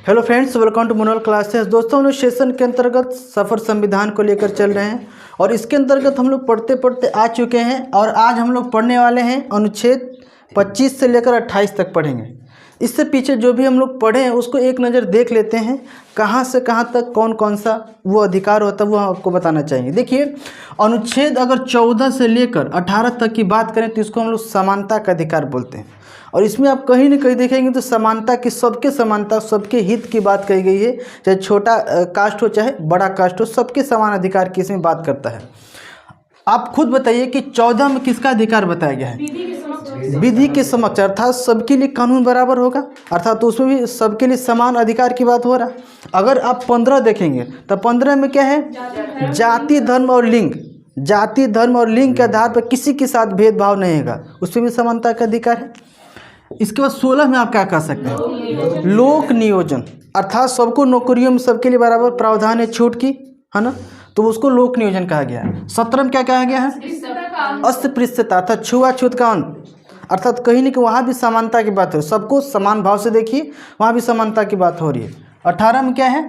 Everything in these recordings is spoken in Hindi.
Hello friends, welcome to Monal classes. दोस्तों, हम लोग सेशन के अंतर्गत सफ़र संविधान को लेकर चल रहे हैं और इसके अंतर्गत हम लोग पढ़ते पढ़ते आ चुके हैं और आज हम लोग पढ़ने वाले हैं अनुच्छेद 25 से लेकर 28 तक पढ़ेंगे। इससे पीछे जो भी हम लोग पढ़े हैं उसको एक नज़र देख लेते हैं, कहाँ से कहाँ तक कौन कौन सा वो अधिकार होता है वो आपको बताना चाहिए। देखिए, अनुच्छेद अगर 14 से लेकर 18 तक की बात करें तो इसको हम लोग समानता का अधिकार बोलते हैं और इसमें आप कहीं ना कहीं देखेंगे तो समानता की, सबके समानता, सबके हित की बात कही गई है। चाहे छोटा कास्ट हो चाहे बड़ा कास्ट हो, सबके समान अधिकार की इसमें बात करता है। आप खुद बताइए कि 14 में किसका अधिकार बताया गया है? विधि के समक्ष, अर्थात सबके लिए कानून बराबर होगा, अर्थात तो उसमें भी सबके लिए समान अधिकार की बात हो रहा है। अगर आप 15 देखेंगे तो 15 में क्या है? जाति, धर्म और लिंग। जाति, धर्म और लिंग के आधार पर किसी के साथ भेदभाव नहीं होगा, उसमें भी समानता का अधिकार है। इसके बाद 16 में आप क्या कह सकते हैं? लोक नियोजन, अर्थात सबको नौकरियों में सबके लिए बराबर प्रावधान है छूट की, है ना, तो उसको लोक नियोजन कहा गया है। 17 में क्या कहा गया है? अस्पृश्यता, अर्थात छुआछूत का अंत, अर्थात कहीं नहीं कि वहाँ भी समानता की बात है, सबको समान भाव से देखिए, वहाँ भी समानता की बात हो रही है। 18 में क्या है?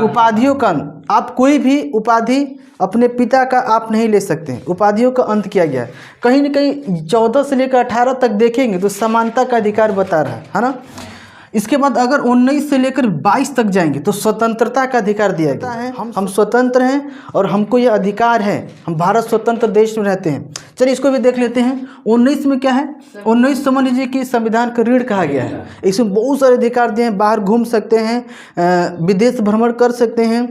उपाधियों का अंत। आप कोई भी उपाधि अपने पिता का आप नहीं ले सकते हैं, उपाधियों का अंत किया गया है। कहीं ना कहीं 14 से लेकर 18 तक देखेंगे तो समानता का अधिकार बता रहा है ना। इसके बाद अगर 19 से लेकर 22 तक जाएंगे तो स्वतंत्रता का अधिकार दिया गया है। हम स्वतंत्र हैं और हमको यह अधिकार है, हम भारत स्वतंत्र देश में रहते हैं। चलिए इसको भी देख लेते हैं। 19 में क्या है? 19 समझ लीजिए कि संविधान का रीढ़ कहा गया है। इसमें बहुत सारे अधिकार दिए हैं, बाहर घूम सकते हैं, विदेश भ्रमण कर सकते हैं,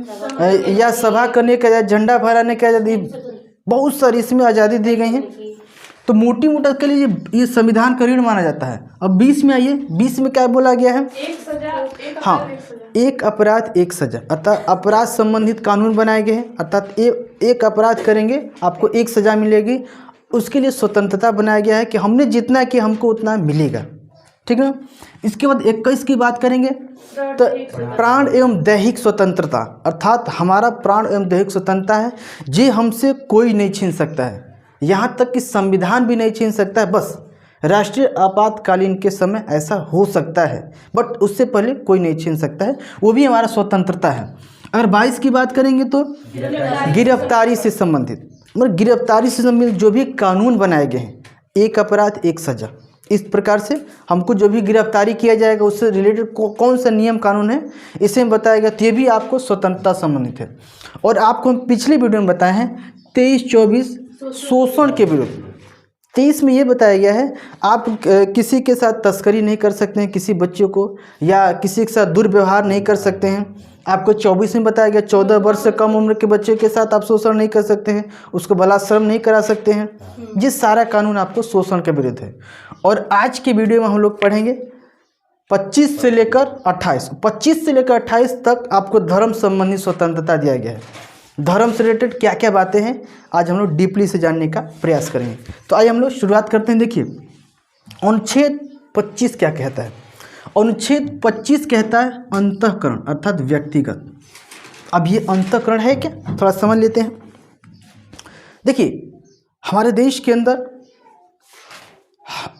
या सभा करने का, झंडा फहराने की आज़ादी, बहुत सारी इसमें आज़ादी दी गई है। तो मोटी मोटा के लिए ये संविधान का रीढ़ माना जाता है। अब 20 में आइए, 20 में क्या बोला गया है? एक सजा, हाँ, एक अपराध एक सजा, अर्थात अपराध संबंधित कानून बनाए गए हैं, अर्थात एक अपराध करेंगे आपको एक सजा मिलेगी। उसके लिए स्वतंत्रता बनाया गया है कि हमने जितना किया हमको उतना मिलेगा, ठीक है। इसके बाद 21 की बात करेंगे तो प्राण एवं दैहिक स्वतंत्रता, अर्थात हमारा प्राण एवं दैहिक स्वतंत्रता है, ये हमसे कोई नहीं छीन सकता है, यहाँ तक कि संविधान भी नहीं छीन सकता है। बस राष्ट्रीय आपातकालीन के समय ऐसा हो सकता है, बट उससे पहले कोई नहीं छीन सकता है, वो भी हमारा स्वतंत्रता है। अगर 22 की बात करेंगे तो गिरफ्तारी से संबंधित, मतलब गिरफ्तारी से संबंधित जो भी कानून बनाए गए हैं, एक अपराध एक सजा, इस प्रकार से हमको जो भी गिरफ्तारी किया जाएगा उससे रिलेटेड कौन सा नियम कानून है इसे में बताया गया, तो ये भी आपको स्वतंत्रता संबंधित है। और आपको हम पिछले वीडियो में बताए हैं 23-24 शोषण के विरुद्ध। 23 में ये बताया गया है आप किसी के साथ तस्करी नहीं कर सकते हैं, किसी बच्चे को, या किसी के साथ दुर्व्यवहार नहीं कर सकते हैं। आपको 24 में बताया गया 14 वर्ष से कम उम्र के बच्चे के साथ आप शोषण नहीं कर सकते हैं, उसको बलात्कार नहीं करा सकते हैं। ये सारा कानून आपको शोषण के विरुद्ध है। और आज के वीडियो में हम लोग पढ़ेंगे 25 से लेकर 28, 25 से लेकर 28 तक आपको धर्म संबंधी स्वतंत्रता दिया गया है। धर्म से रिलेटेड क्या क्या बातें हैं आज हम लोग डीपली से जानने का प्रयास करेंगे। तो आइए हम लोग शुरुआत करते हैं। देखिए, अनुच्छेद 25 क्या कहता है? अनुच्छेद 25 कहता है अंतःकरण, अर्थात व्यक्तिगत। अब ये अंतःकरण है क्या, थोड़ा समझ लेते हैं। देखिए, हमारे देश के अंदर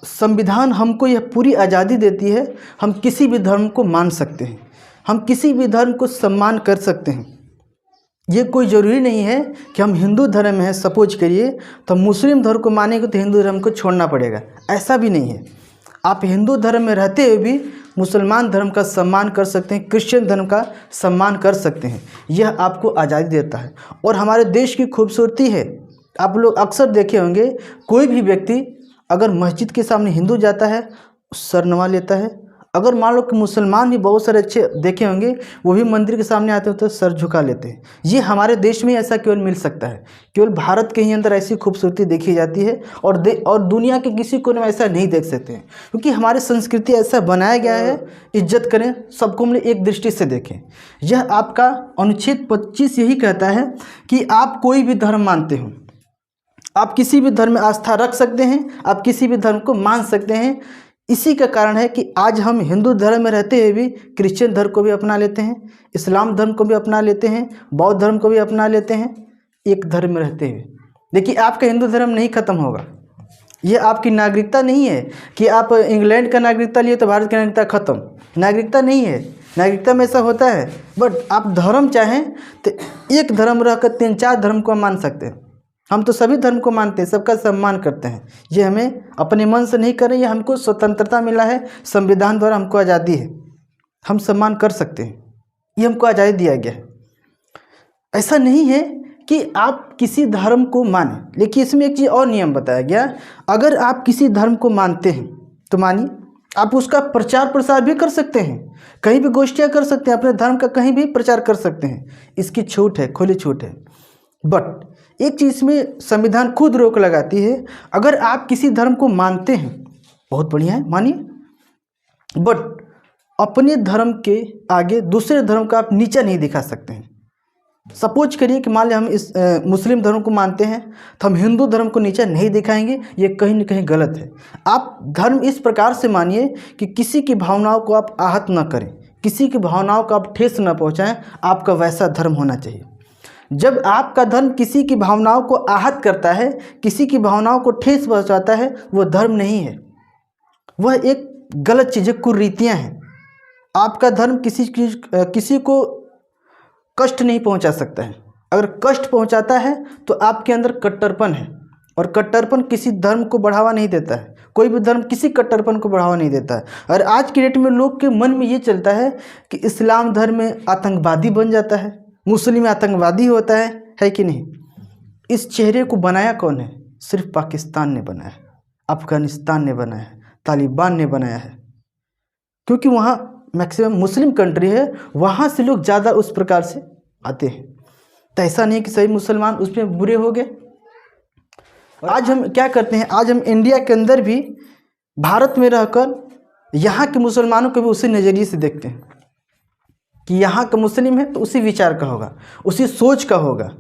संविधान हमको यह पूरी आज़ादी देती है, हम किसी भी धर्म को मान सकते हैं, हम किसी भी धर्म को सम्मान कर सकते हैं। ये कोई ज़रूरी नहीं है कि हम हिंदू धर्म में हैं, सपोज करिए, तो मुस्लिम धर्म को मानेंगे तो हिंदू धर्म को छोड़ना पड़ेगा, ऐसा भी नहीं है। आप हिंदू धर्म में रहते हुए भी मुसलमान धर्म का सम्मान कर सकते हैं, क्रिश्चियन धर्म का सम्मान कर सकते हैं। यह आपको आज़ादी देता है और हमारे देश की खूबसूरती है। आप लोग अक्सर देखे होंगे, कोई भी व्यक्ति अगर मस्जिद के सामने हिंदू जाता है सर नवा लेता है, अगर मान लो कि मुसलमान भी बहुत सारे अच्छे देखे होंगे, वो भी मंदिर के सामने आते हो तो सर झुका लेते हैं। ये हमारे देश में ऐसा केवल मिल सकता है, केवल भारत के ही अंदर ऐसी खूबसूरती देखी जाती है और दुनिया के किसी कोने में ऐसा नहीं देख सकते हैं, क्योंकि हमारी संस्कृति ऐसा बनाया गया है, इज्जत करें, सबको हम एक दृष्टि से देखें। यह आपका अनुच्छेद 25 यही कहता है कि आप कोई भी धर्म मानते हो, आप किसी भी धर्म में आस्था रख सकते हैं, आप किसी भी धर्म को मान सकते हैं। इसी का कारण है कि आज हम हिंदू धर्म में रहते हुए भी क्रिश्चियन धर्म को भी अपना लेते हैं, इस्लाम धर्म को भी अपना लेते हैं, बौद्ध धर्म को भी अपना लेते हैं, एक धर्म में रहते हुए। देखिए, आपका हिंदू धर्म नहीं खत्म होगा, ये आपकी नागरिकता नहीं है कि आप इंग्लैंड का नागरिकता लिए तो भारत की नागरिकता खत्म, नागरिकता नहीं है। नागरिकता में ऐसा होता है। बट आप धर्म चाहें तो एक धर्म रहकर 3-4 धर्म को मान सकते हैं। हम तो सभी धर्म को मानते हैं, सबका सम्मान करते हैं। ये हमें अपने मन से नहीं करें, ये हमको स्वतंत्रता मिला है, संविधान द्वारा हमको आज़ादी है, हम सम्मान कर सकते हैं, ये हमको आज़ादी दिया गया है। ऐसा नहीं है कि आप किसी धर्म को मानें, लेकिन इसमें एक चीज़ और नियम बताया गया, अगर आप किसी धर्म को मानते हैं तो मानिए आप उसका प्रचार प्रसार भी कर सकते हैं, कहीं भी गोष्ठियाँ कर सकते हैं, अपने धर्म का कहीं भी प्रचार कर सकते हैं, इसकी छूट है, खुली छूट है। बट एक चीज़ में संविधान खुद रोक लगाती है, अगर आप किसी धर्म को मानते हैं बहुत बढ़िया है, मानिए, बट अपने धर्म के आगे दूसरे धर्म का आप नीचा नहीं दिखा सकते हैं। सपोज करिए कि मान लिया हम इस मुस्लिम धर्म को मानते हैं तो हम हिंदू धर्म को नीचा नहीं दिखाएंगे, ये कहीं न कहीं गलत है। आप धर्म इस प्रकार से मानिए कि किसी की भावनाओं को आप आहत न करें, किसी की भावनाओं को आप ठेस न पहुंचाएं, आपका वैसा धर्म होना चाहिए। जब आपका धर्म किसी की भावनाओं को आहत करता है, किसी की भावनाओं को ठेस पहुंचाता है, वो धर्म नहीं है, वह एक गलत चीज़ है, कुरीतियाँ हैं। आपका धर्म किसी को कष्ट नहीं पहुंचा सकता है। अगर कष्ट पहुंचाता है तो आपके अंदर कट्टरपन है, और कट्टरपन किसी धर्म को बढ़ावा नहीं देता है। कोई भी धर्म किसी कट्टरपन को बढ़ावा नहीं देता है। और आज की डेट में लोग के मन में ये चलता है कि इस्लाम धर्म में आतंकवादी बन जाता है, मुस्लिम आतंकवादी होता है कि नहीं? इस चेहरे को बनाया कौन है? सिर्फ पाकिस्तान ने बनाया है, अफ़गानिस्तान ने बनाया है, तालिबान ने बनाया है, क्योंकि वहाँ मैक्सिमम मुस्लिम कंट्री है, वहाँ से लोग ज़्यादा उस प्रकार से आते हैं। तो ऐसा नहीं कि सभी मुसलमान उसमें बुरे हो गए। आज हम क्या करते हैं, आज हम इंडिया के अंदर भी भारत में रहकर यहाँ के मुसलमानों को भी उसी नज़रिए से देखते हैं कि यहाँ का मुस्लिम है तो उसी विचार का होगा, उसी सोच का होगा।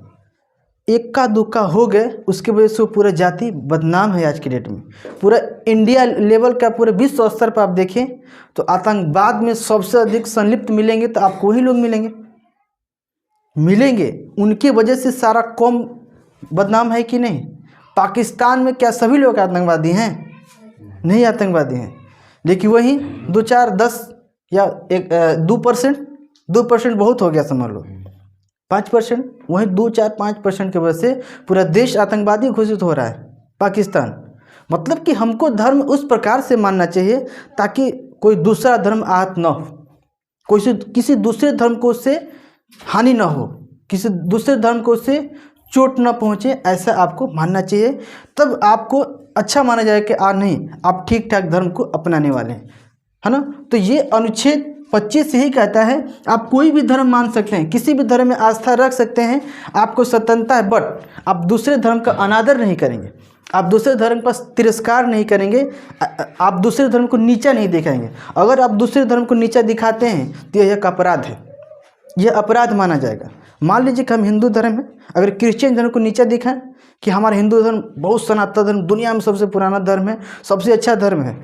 इक्का दुक्का हो गए, उसके वजह से पूरा जाति बदनाम है। आज की डेट में पूरा इंडिया लेवल का, पूरे विश्व स्तर पर आप देखें तो आतंकवाद में सबसे अधिक संलिप्त मिलेंगे तो आपको वही लोग मिलेंगे। उनकी वजह से सारा कौम बदनाम है कि नहीं? पाकिस्तान में क्या सभी लोग आतंकवादी हैं? नहीं आतंकवादी हैं, लेकिन वही 2, 4, 10 या 2% बहुत हो गया, समझ लो 5%, वहीं 2, 4, 5% की वजह से पूरा देश आतंकवादी घोषित हो रहा है पाकिस्तान। मतलब कि हमको धर्म उस प्रकार से मानना चाहिए ताकि कोई दूसरा धर्म आहत न हो, किसी दूसरे धर्म को उससे हानि न हो, किसी दूसरे धर्म को उससे चोट न पहुँचे, ऐसा आपको मानना चाहिए। तब आपको अच्छा माना जाए कि नहीं, आप ठीक ठाक धर्म को अपनाने वाले हैं, है ना। तो ये अनुच्छेद 25 यही कहता है आप कोई भी धर्म मान सकते हैं, किसी भी धर्म में आस्था रख सकते हैं, आपको स्वतंत्रता है, बट आप दूसरे धर्म का अनादर नहीं करेंगे, आप दूसरे धर्म का तिरस्कार नहीं करेंगे, आप दूसरे धर्म को नीचा नहीं दिखाएंगे। अगर आप दूसरे धर्म को नीचा दिखाते हैं तो यह एक अपराध है, यह अपराध माना जाएगा। मान लीजिए कि हम हिंदू धर्म है, अगर क्रिश्चियन धर्म को नीचा दिखाएं कि हमारा हिंदू धर्म बहुत सनातन धर्म, दुनिया में सबसे पुराना धर्म है, सबसे अच्छा धर्म है,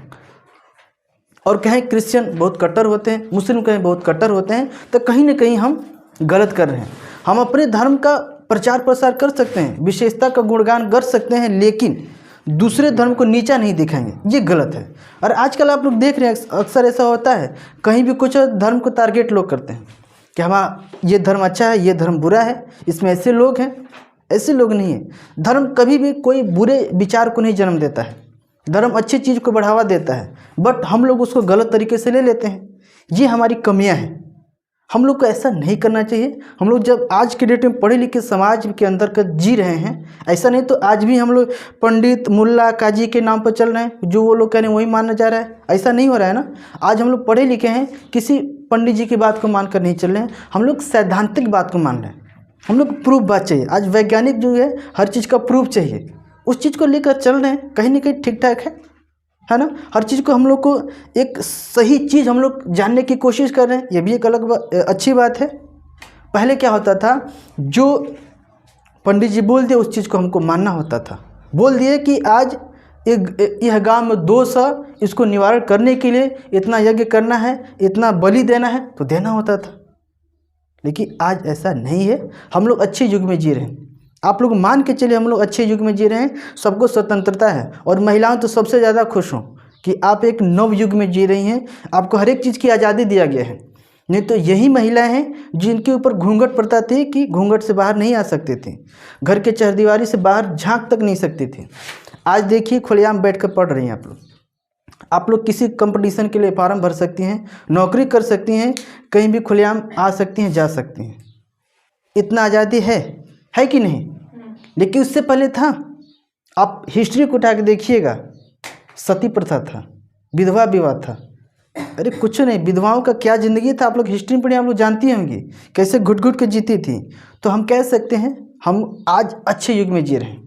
और कहें क्रिश्चियन बहुत कट्टर होते हैं, मुस्लिम कहें बहुत कट्टर होते हैं, तो कहीं ना कहीं हम गलत कर रहे हैं। हम अपने धर्म का प्रचार प्रसार कर सकते हैं, विशेषता का गुणगान कर सकते हैं, लेकिन दूसरे धर्म को नीचा नहीं दिखाएंगे, ये गलत है। और आजकल आप लोग देख रहे हैं अक्सर ऐसा होता है, कहीं भी कुछ धर्म को टारगेट लोग करते हैं कि हमारा ये धर्म अच्छा है, ये धर्म बुरा है, इसमें ऐसे लोग हैं। ऐसे लोग नहीं है। धर्म कभी भी कोई बुरे विचार को नहीं जन्म देता है, धर्म अच्छी चीज़ को बढ़ावा देता है, बट हम लोग उसको गलत तरीके से ले लेते हैं। ये हमारी कमियां हैं, हम लोग को ऐसा नहीं करना चाहिए। हम लोग जब आज के डेट में पढ़े लिखे समाज के अंदर का जी रहे हैं, ऐसा नहीं तो आज भी हम लोग पंडित मुल्ला काजी के नाम पर चल रहे हैं, जो वो लोग कह रहे हैं वही मानना चाह रहा है, ऐसा नहीं हो रहा है ना। आज हम लोग पढ़े लिखे हैं, किसी पंडित जी की बात को मानकर नहीं चल रहे हैं, हम लोग सैद्धांतिक बात को मान रहे हैं। हम लोग को प्रूफ बात चाहिए, आज वैज्ञानिक जो है हर चीज़ का प्रूफ चाहिए, उस चीज़ को लेकर चल रहे हैं, कहीं ना कहीं ठीक ठाक है ना। हर चीज़ को हम लोग को एक सही चीज़ हम लोग जानने की कोशिश कर रहे हैं, ये भी एक अलग अच्छी बात है। पहले क्या होता था, जो पंडित जी बोल दिए उस चीज़ को हमको मानना होता था। बोल दिए कि आज यह गांव में दोष है, इसको निवारण करने के लिए इतना यज्ञ करना है, इतना बलि देना है, तो देना होता था। लेकिन आज ऐसा नहीं है, हम लोग अच्छे युग में जी रहे हैं। आप लोग मान के चलिए हम लोग अच्छे युग में जी रहे हैं, सबको स्वतंत्रता है, और महिलाओं तो सबसे ज़्यादा खुश हों कि आप एक नव युग में जी रही हैं, आपको हर एक चीज़ की आज़ादी दिया गया है। नहीं तो यही महिलाएं हैं जिनके ऊपर घूंघट पड़ता थी कि घूंघट से बाहर नहीं आ सकते थे, घर के चरदीवारी से बाहर झांक तक नहीं सकती थी। आज देखिए खुलेआम बैठ कर पढ़ रही हैं आप लोग किसी कंपटीशन के लिए फॉर्म भर सकती हैं, नौकरी कर सकती हैं, कहीं भी खुलेआम आ सकती हैं, जा सकती हैं। इतना आज़ादी है कि नहीं? लेकिन उससे पहले था, आप हिस्ट्री को उठा के देखिएगा, सती प्रथा था, विधवा विवाह था। अरे कुछ नहीं, विधवाओं का क्या ज़िंदगी था, आप लोग हिस्ट्री में पढ़े, आप लोग जानती होंगी कैसे घुट घुट के जीती थी। तो हम कह सकते हैं हम आज अच्छे युग में जी रहे हैं,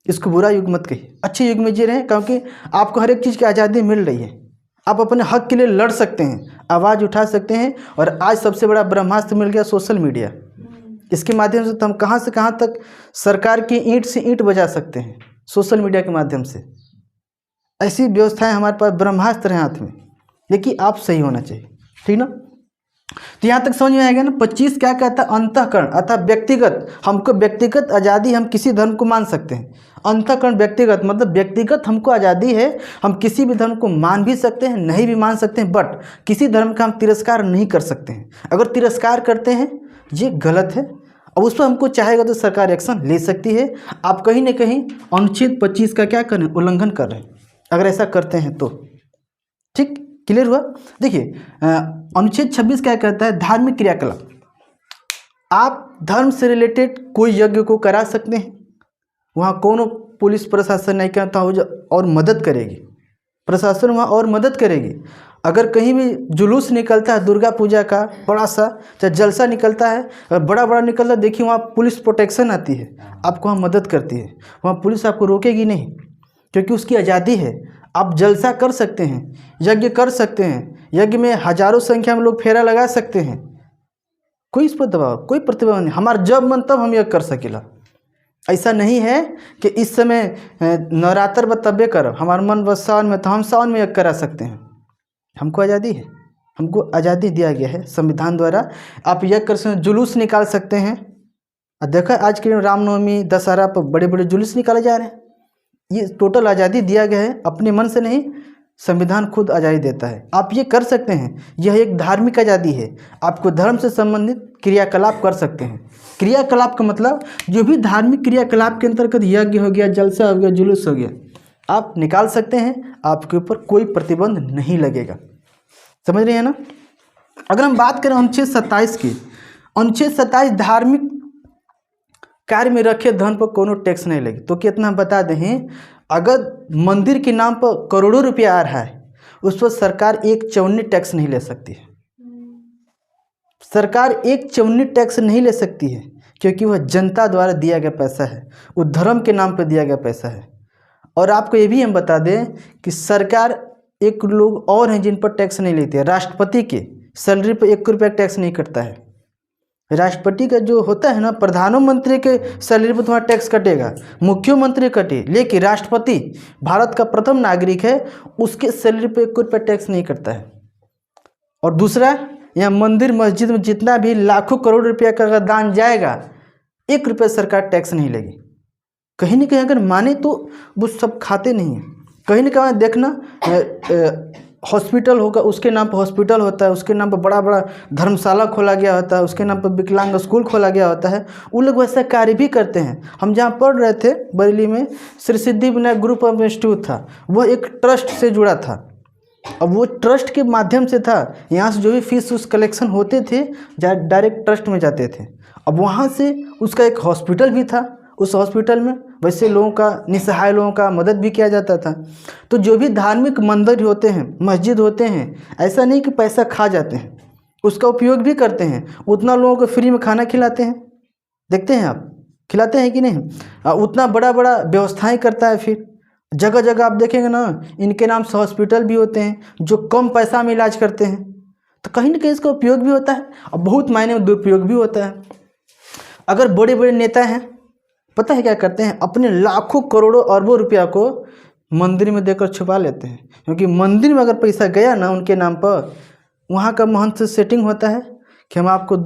इसको बुरा युग मत कहिए, अच्छे युग में जी रहे हैं, क्योंकि आपको हर एक चीज़ की आज़ादी मिल रही है। आप अपने हक के लिए लड़ सकते हैं, आवाज़ उठा सकते हैं। और आज सबसे बड़ा ब्रह्मास्त्र मिल गया सोशल मीडिया। इसके माध्यम से तो हम कहाँ से कहाँ तक सरकार की ईंट से ईंट बजा सकते हैं, सोशल मीडिया के माध्यम से। ऐसी व्यवस्थाएं हमारे पास ब्रह्मास्त्र हैं हाथ में, लेकिन आप सही होना चाहिए, ठीक ना। तो यहाँ तक समझ में आएगा ना। 25 क्या कहता है? अंतःकरण अर्थात व्यक्तिगत, हमको व्यक्तिगत आज़ादी, हम किसी धर्म को मान सकते हैं। अंतःकरण व्यक्तिगत मतलब व्यक्तिगत हमको आज़ादी है, हम किसी भी धर्म को मान भी सकते हैं, नहीं भी मान सकते हैं, बट किसी धर्म का हम तिरस्कार नहीं कर सकते हैं। अगर तिरस्कार करते हैं ये गलत है, और उस पर हमको चाहेगा तो सरकार एक्शन ले सकती है। आप कहीं ना कहीं अनुच्छेद 25 का क्या करें, उल्लंघन कर रहे हैं अगर ऐसा करते हैं तो। ठीक, क्लियर हुआ। देखिए अनुच्छेद 26 क्या कहता है? धार्मिक क्रियाकलाप, आप धर्म से रिलेटेड कोई यज्ञ को करा सकते हैं, वहाँ कोनो पुलिस प्रशासन नहीं कहता हो और मदद करेगी, प्रशासन वहाँ और मदद करेगी। अगर कहीं भी जुलूस निकलता है दुर्गा पूजा का, बड़ा सा चाहे जलसा निकलता है, अगर बड़ा बड़ा निकलता है, देखिए वहाँ पुलिस प्रोटेक्शन आती है, आपको वहाँ मदद करती है। वहाँ पुलिस आपको रोकेगी नहीं, क्योंकि उसकी आज़ादी है। आप जलसा कर सकते हैं, यज्ञ कर सकते हैं, यज्ञ में हजारों संख्या में लोग फेरा लगा सकते हैं, कोई इस पर दबाव, कोई प्रतिबंध नहीं। हमारा जब मन तब हम यज्ञ कर सकेला। ऐसा नहीं है कि इस समय नवरात्र बतबे करब, हमारा मन बस सावन में, तो हम सावन में यज्ञ करा सकते हैं। हमको आज़ादी है, हमको आज़ादी दिया गया है संविधान द्वारा। आप यज्ञ कर सकते हैं, जुलूस निकाल सकते हैं। देखा आज के रामनवमी, दशहरा पर बड़े बड़े जुलूस निकाले जा रहे हैं। ये टोटल आज़ादी दिया गया है, अपने मन से नहीं, संविधान खुद आज़ादी देता है। आप ये कर सकते हैं, यह एक धार्मिक आज़ादी है। आपको धर्म से संबंधित क्रियाकलाप कर सकते हैं। क्रियाकलाप का मतलब जो भी धार्मिक क्रियाकलाप के अंतर्गत यज्ञ हो गया, जलसा हो गया, जुलूस हो गया, आप निकाल सकते हैं, आपके ऊपर कोई प्रतिबंध नहीं लगेगा। समझ रहे हैं ना। अगर हम बात करें अनुच्छेद 27 की, अनुच्छेद 27 धार्मिक कार्य में रखे धन पर कोनो टैक्स नहीं लगे। तो कितना बता दें, अगर मंदिर के नाम पर करोड़ों रुपया आ रहा है, उस पर सरकार 1/54 टैक्स नहीं ले सकती है। सरकार 1/54 टैक्स नहीं ले सकती है, क्योंकि वह जनता द्वारा दिया गया पैसा है, वो धर्म के नाम पर दिया गया पैसा है। और आपको ये भी हम बता दें कि सरकार, एक लोग और हैं जिन पर टैक्स नहीं लेती है। राष्ट्रपति के सैलरी पर 1 रुपया टैक्स नहीं कटता है। राष्ट्रपति का जो होता है ना, प्रधानमंत्री के सैलरी पर तुम्हारा टैक्स कटेगा, मुख्यमंत्री कटे, लेकिन राष्ट्रपति भारत का प्रथम नागरिक है, उसके सैलरी पर 1 रुपया टैक्स नहीं कटता है। और दूसरा, यहाँ मंदिर मस्जिद में जितना भी लाखों करोड़ रुपया का अगर दान जाएगा, 1 रुपया सरकार टैक्स नहीं लेगी। कहीं ना कहीं अगर माने तो वो सब खाते नहीं हैं। कहीं ना कहीं देखना, हॉस्पिटल होगा, उसके नाम पर हॉस्पिटल होता है, उसके नाम पर बड़ा बड़ा धर्मशाला खोला गया होता है, उसके नाम पर विकलांग स्कूल खोला गया होता है। वो लोग वैसा कार्य भी करते हैं। हम जहाँ पढ़ रहे थे बरेली में, Shri Siddhivinayak group of institute था, वह एक ट्रस्ट से जुड़ा था। अब वो ट्रस्ट के माध्यम से था, यहाँ से जो भी फीस उस कलेक्शन होते थे डायरेक्ट ट्रस्ट में जाते थे। अब वहाँ से उसका एक हॉस्पिटल भी था, उस हॉस्पिटल में वैसे लोगों का, निसहाय लोगों का मदद भी किया जाता था। तो जो भी धार्मिक मंदिर होते हैं, मस्जिद होते हैं, ऐसा नहीं कि पैसा खा जाते हैं, उसका उपयोग भी करते हैं। उतना लोगों को फ्री में खाना खिलाते हैं, देखते हैं आप, खिलाते हैं कि नहीं। उतना बड़ा बड़ा व्यवस्थाएं करता है। फिर जगह जगह आप देखेंगे ना, इनके नाम से हॉस्पिटल भी होते हैं जो कम पैसा में इलाज करते हैं। तो कहीं ना कहीं इसका उपयोग भी होता है और बहुत मायने में दुरुपयोग भी होता है। अगर बड़े बड़े नेता हैं, पता है क्या करते हैं, अपने लाखों करोड़ों अरबों रुपया को मंदिर में देकर छुपा लेते हैं। क्योंकि मंदिर में अगर पैसा गया ना उनके नाम पर, वहाँ का महंत से सेटिंग होता है कि हम आपको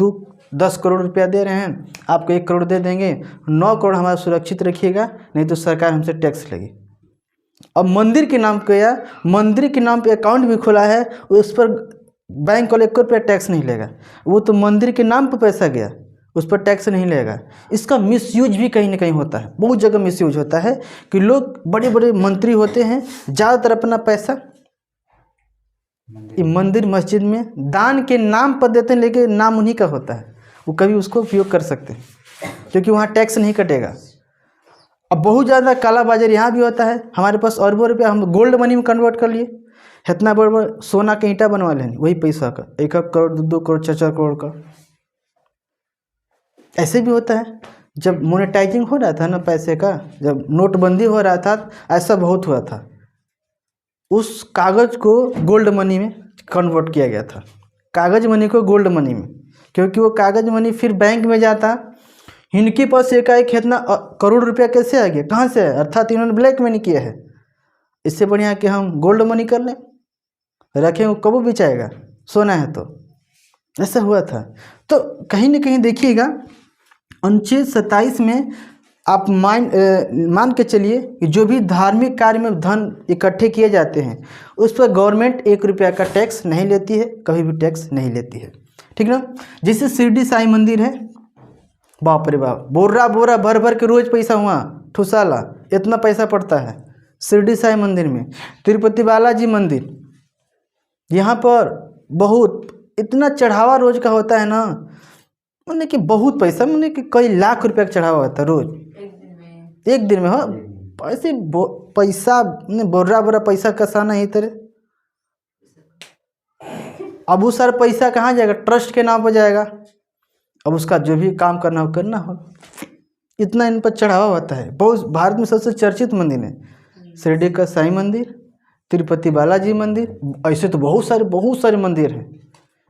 10 करोड़ रुपया दे रहे हैं, आपको 1 करोड़ दे देंगे, 9 करोड़ हमारा सुरक्षित रखिएगा, नहीं तो सरकार हमसे टैक्स लगी। अब मंदिर के नाम पे, या मंदिर के नाम पे अकाउंट भी खुला है, उस पर बैंक वाले 1 रुपया टैक्स नहीं लेगा। वो तो मंदिर के नाम पर पैसा गया, उस पर टैक्स नहीं लेगा। इसका मिसयूज भी कहीं ना कहीं होता है, बहुत जगह मिसयूज होता है कि लोग बड़े बड़े मंत्री होते हैं, ज़्यादातर अपना पैसा मंदिर मस्जिद में दान के नाम पर देते हैं, लेकिन नाम उन्हीं का होता है, वो कभी उसको उपयोग कर सकते हैं क्योंकि वहाँ टैक्स नहीं कटेगा। अब बहुत ज़्यादा काला बाजार यहाँ भी होता है। हमारे पास अरबों रुपया हम गोल्ड मनी में कन्वर्ट कर लिए, इतना बड़ा बड़ा सोना का ईंटा बनवा लें, वही पैसा का 1 करोड़ 2 करोड़ 4 करोड़ का। ऐसे भी होता है। जब मोनेटाइजिंग हो रहा था ना पैसे का, जब नोटबंदी हो रहा था, ऐसा बहुत हुआ था। उस कागज़ को गोल्ड मनी में कन्वर्ट किया गया था, कागज़ मनी को गोल्ड मनी में, क्योंकि वो कागज़ मनी फिर बैंक में जाता। इनके पास एकाएक इतना करोड़ रुपया कैसे आ गया, कहाँ से है, अर्थात इन्होंने ब्लैक मनी किया है। इससे बढ़िया कि हम गोल्ड मनी कर लें, रखें, वो कब भी चाहेगा, सोना है तो। ऐसा हुआ था। तो कहीं ना कहीं देखिएगा अनुच्छेद 27 में आप मान के चलिए कि जो भी धार्मिक कार्य में धन इकट्ठे किए जाते हैं उस पर गवर्नमेंट 1 रुपया का टैक्स नहीं लेती है, कभी भी टैक्स नहीं लेती है, ठीक ना। जैसे शिरडी साई मंदिर है, बाप रे बाप, बोरा बोरा भर भर के रोज पैसा वहाँ ठुसाला, इतना पैसा पड़ता है शिरडी साई मंदिर में। तिरुपति बालाजी मंदिर, यहाँ पर बहुत इतना चढ़ावा रोज का होता है ना, मैंने कि बहुत पैसा, मैंने कि कई लाख रुपया का चढ़ावा होता है रोज, एक दिन में। हाँ, ऐसे पैसा बोरा बोरा पैसा कसाना ही तरह। अब वो सारा पैसा कहाँ जाएगा, ट्रस्ट के नाम पर जाएगा। अब उसका जो भी काम करना हो करना हो, इतना इन पर चढ़ावा होता है। बहुत भारत में सबसे चर्चित मंदिर है शिरडी का साईं मंदिर, तिरुपति बालाजी मंदिर, ऐसे तो बहुत सारे मंदिर हैं।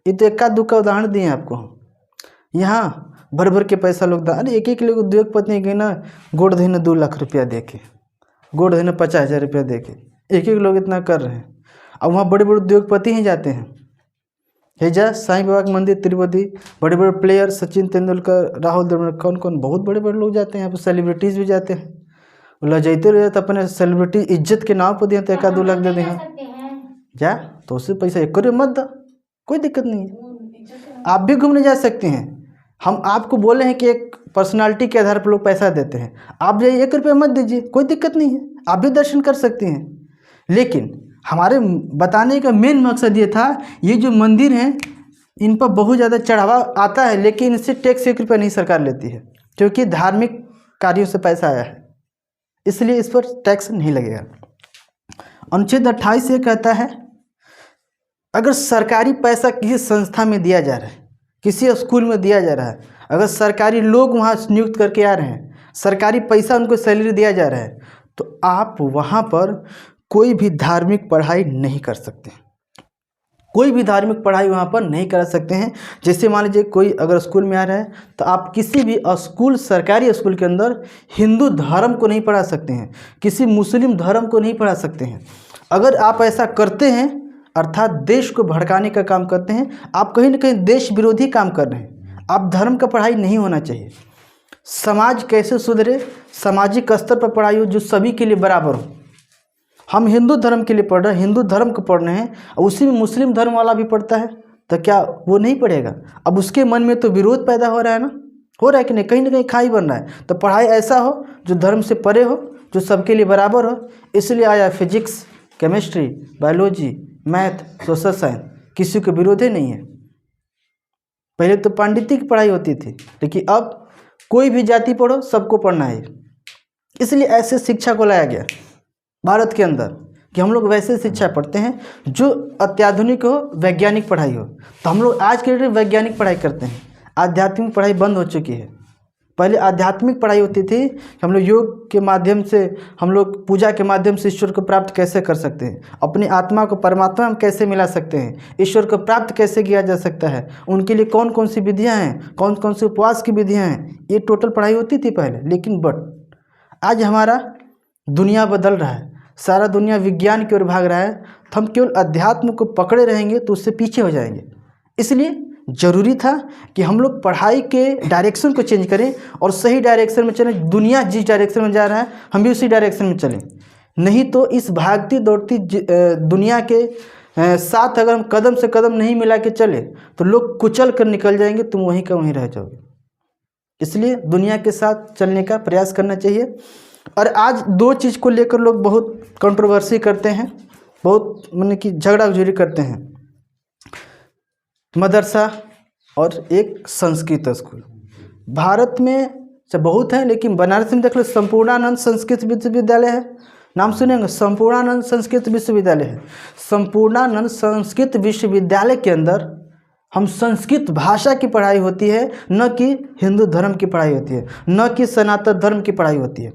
ये तो एका दुक्का उदाहरण दिए आपको। यहाँ भर भर के पैसा लोग अरे एक लोग उद्योगपति के ना गोड़ धोने 2 लाख रुपया दे के, गोड़ धोने 50,000 रुपया दे के, एक लोग इतना कर रहे हैं। अब वहाँ बड़े बड़े उद्योगपति ही जाते हैं। हेजा साईं बाबा का मंदिर तिरुपति, बड़े बड़े प्लेयर सचिन तेंदुलकर, राहुल द्रविड़, कौन कौन बहुत बड़े बड़े लोग जाते हैं। यहाँ पर सेलिब्रिटीज़ भी जाते हैं। लजाते रहे तो अपने सेलिब्रिटी इज्जत के नाम पर दिए तो 1-2 लाख दे देंगे जा, तो उससे पैसा 1 करोड़ मत दो, कोई दिक्कत नहीं है। आप भी घूमने जा सकते हैं। हम आपको बोले हैं कि एक पर्सनालिटी के आधार पर लोग पैसा देते हैं, आप जाइए 1 रुपया मत दीजिए, कोई दिक्कत नहीं है, आप भी दर्शन कर सकते हैं। लेकिन हमारे बताने का मेन मकसद ये था, ये जो मंदिर हैं इन पर बहुत ज़्यादा चढ़ावा आता है, लेकिन इससे टैक्स 1 रुपया नहीं सरकार लेती है, क्योंकि धार्मिक कार्यों से पैसा आया है, इसलिए इस पर टैक्स नहीं लगेगा। अनुच्छेद 28 ये कहता है, अगर सरकारी पैसा किसी संस्था में दिया जा रहा है, किसी स्कूल में दिया जा रहा है, अगर सरकारी लोग वहाँ नियुक्त करके आ रहे हैं, सरकारी पैसा उनको सैलरी दिया जा रहा है, तो आप वहाँ पर कोई भी धार्मिक पढ़ाई नहीं कर सकते, कोई भी धार्मिक पढ़ाई वहाँ पर नहीं करा सकते हैं। जैसे मान लीजिए कोई अगर स्कूल में आ रहा है तो आप किसी भी स्कूल, सरकारी स्कूल के अंदर हिंदू धर्म को नहीं पढ़ा सकते हैं, किसी मुस्लिम धर्म को नहीं पढ़ा सकते हैं। अगर आप ऐसा करते हैं अर्थात देश को भड़काने का काम करते हैं, आप कहीं ना कहीं देश विरोधी काम कर रहे हैं। आप धर्म का पढ़ाई नहीं होना चाहिए। समाज कैसे सुधरे, सामाजिक स्तर पर पढ़ाई हो जो सभी के लिए बराबर हो। हम हिंदू धर्म के लिए पढ़ रहे हैं, हिंदू धर्म को पढ़ रहे हैं, उसी में मुस्लिम धर्म वाला भी पढ़ता है, तो क्या वो नहीं पढ़ेगा? अब उसके मन में तो विरोध पैदा हो रहा है ना, हो रहा है कि नहीं, कहीं ना कहीं खाई बन रहा है। तो पढ़ाई ऐसा हो जो धर्म से परे हो, जो सबके लिए बराबर हो। इसलिए आया physics, chemistry, biology, math, social science, किसी को विरोध ही नहीं है। पहले तो पांडित्य की पढ़ाई होती थी, लेकिन अब कोई भी जाति पढ़ो, सबको पढ़ना है। इसलिए ऐसे शिक्षा को लाया गया भारत के अंदर कि हम लोग वैसे शिक्षा पढ़ते हैं जो अत्याधुनिक हो, वैज्ञानिक पढ़ाई हो। तो हम लोग आज के डेट में वैज्ञानिक पढ़ाई करते हैं, आध्यात्मिक पढ़ाई बंद हो चुकी है। पहले आध्यात्मिक पढ़ाई होती थी कि हम लोग योग के माध्यम से, हम लोग पूजा के माध्यम से ईश्वर को प्राप्त कैसे कर सकते हैं, अपनी आत्मा को परमात्मा में कैसे मिला सकते हैं, ईश्वर को प्राप्त कैसे किया जा सकता है, उनके लिए कौन कौन सी विधियाँ हैं, कौन कौन सी उपवास की विधियाँ हैं, ये टोटल पढ़ाई होती थी पहले। लेकिन आज हमारा दुनिया बदल रहा है, सारा दुनिया विज्ञान की ओर भाग रहा है, तो हम केवल अध्यात्म को पकड़े रहेंगे तो उससे पीछे हो जाएंगे। इसलिए ज़रूरी था कि हम लोग पढ़ाई के डायरेक्शन को चेंज करें और सही डायरेक्शन में चलें। दुनिया जिस डायरेक्शन में जा रहा है हम भी उसी डायरेक्शन में चलें, नहीं तो इस भागती दौड़ती दुनिया के साथ अगर हम कदम से कदम नहीं मिला के चले तो लोग कुचल कर निकल जाएंगे, तुम वहीं का वहीं रह जाओगे। इसलिए दुनिया के साथ चलने का प्रयास करना चाहिए। और आज दो चीज़ को लेकर लोग बहुत कंट्रोवर्सी करते हैं, बहुत माने कि झगड़ा झुरी करते हैं, मदरसा और एक संस्कृत स्कूल। भारत में बहुत है, लेकिन बनारस में देख लो संपूर्णानंद संस्कृत विश्वविद्यालय है, नाम सुनेंगे, संपूर्णानंद संस्कृत विश्वविद्यालय है। संपूर्णानंद संस्कृत विश्वविद्यालय के अंदर हम संस्कृत भाषा की पढ़ाई होती है, न कि हिंदू धर्म की पढ़ाई होती है, न कि सनातन धर्म की पढ़ाई होती है।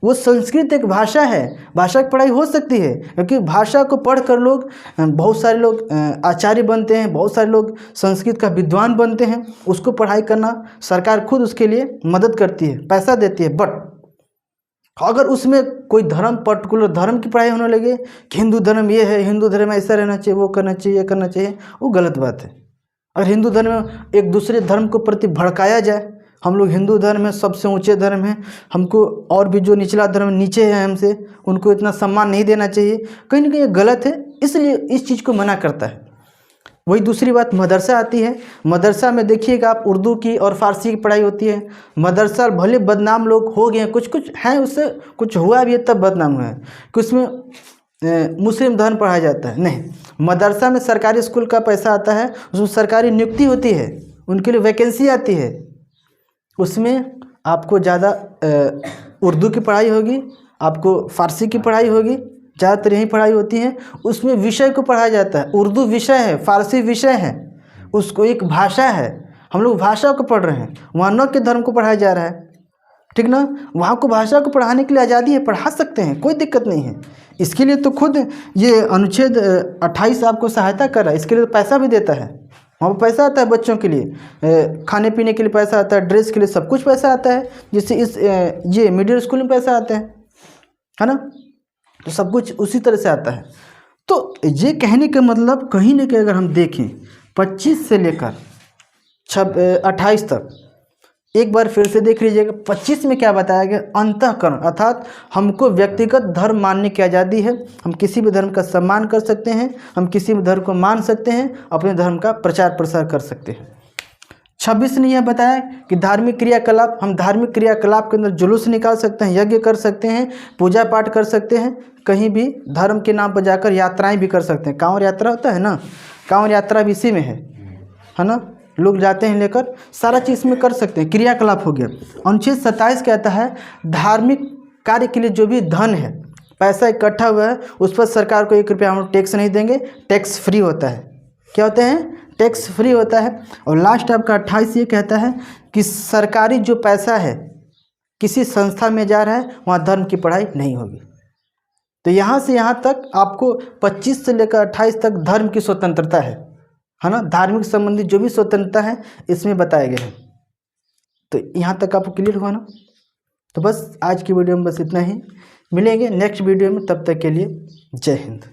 वो संस्कृत एक भाषा है, भाषा की पढ़ाई हो सकती है, क्योंकि भाषा को पढ़कर लोग, बहुत सारे लोग आचार्य बनते हैं, बहुत सारे लोग संस्कृत का विद्वान बनते हैं। उसको पढ़ाई करना सरकार खुद उसके लिए मदद करती है, पैसा देती है। बट अगर उसमें कोई धर्म, पर्टिकुलर धर्म की पढ़ाई होने लगे कि हिंदू धर्म ये है, हिंदू धर्म ऐसा रहना चाहिए, वो करना चाहिए, ये करना चाहिए, वो गलत बात है। अगर हिंदू धर्म में एक दूसरे धर्म को प्रति भड़काया जाए, हम लोग हिंदू धर्म में सबसे ऊंचे धर्म है, हमको और भी जो निचला धर्म नीचे है हमसे, उनको इतना सम्मान नहीं देना चाहिए, कहीं ना कहीं ये गलत है। इसलिए इस चीज़ को मना करता है। वही दूसरी बात मदरसा आती है। मदरसा में देखिएगा आप, उर्दू की और फारसी की पढ़ाई होती है। मदरसा भले बदनाम लोग हो गए हैं, कुछ कुछ हैं, उससे कुछ हुआ भी है तब बदनाम हुआ है कि उसमें मुस्लिम धर्म पढ़ाया जाता है। नहीं, मदरसा में सरकारी स्कूल का पैसा आता है, उसमें सरकारी नियुक्ति होती है, उनके लिए वैकेंसी आती है, उसमें आपको ज़्यादा उर्दू की पढ़ाई होगी, आपको फारसी की पढ़ाई होगी, ज़्यादातर यही पढ़ाई होती है। उसमें विषय को पढ़ाया जाता है, उर्दू विषय है, फारसी विषय है, उसको एक भाषा है, हम लोग भाषा को पढ़ रहे हैं, वहाँ न के धर्म को पढ़ाया जा रहा है, ठीक ना। वहाँ को भाषा को पढ़ाने के लिए आज़ादी है, पढ़ा सकते हैं, कोई दिक्कत नहीं है। इसके लिए तो खुद ये अनुच्छेद 28 आपको सहायता कर रहा है, इसके लिए तो पैसा भी देता है। वहाँ पर पैसा आता है बच्चों के लिए, खाने पीने के लिए पैसा आता है, ड्रेस के लिए सब कुछ पैसा आता है, जिससे इस ये मिडिल स्कूल में पैसा आता है ना, तो सब कुछ उसी तरह से आता है। तो ये कहने का मतलब कहीं ना कहीं अगर हम देखें 25 से लेकर 28 तक, एक बार फिर से देख लीजिएगा, 25 में क्या बताया गया, अंतःकरण, अर्थात हमको व्यक्तिगत धर्म मानने की आज़ादी है, हम किसी भी धर्म का सम्मान कर सकते हैं, हम किसी भी धर्म को मान सकते हैं, अपने धर्म का प्रचार प्रसार कर सकते हैं। 26 ने यह बताया कि धार्मिक क्रियाकलाप, हम धार्मिक क्रियाकलाप के अंदर जुलूस निकाल सकते हैं, यज्ञ कर सकते हैं, पूजा पाठ कर सकते हैं, कहीं भी धर्म के नाम पर जाकर यात्राएं भी कर सकते हैं। कांवड़ यात्रा होता है ना, कांवड़ यात्रा भी इसी में है ना, लोग जाते हैं लेकर, सारा चीज़ में कर सकते हैं, क्रियाकलाप हो गया। अनुच्छेद 27 कहता है धार्मिक कार्य के लिए जो भी धन है, पैसा इकट्ठा हुआ है, उस पर सरकार को 1 रुपया हम टैक्स नहीं देंगे, टैक्स फ्री होता है। क्या होते हैं, टैक्स फ्री होता है। और लास्ट आपका 28 ये कहता है कि सरकारी जो पैसा है किसी संस्था में जा रहा है, वहाँ धर्म की पढ़ाई नहीं होगी। तो यहाँ से यहाँ तक आपको 25 से लेकर 28 तक धर्म की स्वतंत्रता है ना, धार्मिक संबंधी जो भी स्वतंत्रता है इसमें बताया गया है। तो यहाँ तक आपको क्लियर हुआ ना। तो बस आज की वीडियो में बस इतना ही, मिलेंगे नेक्स्ट वीडियो में, तब तक के लिए जय हिंद।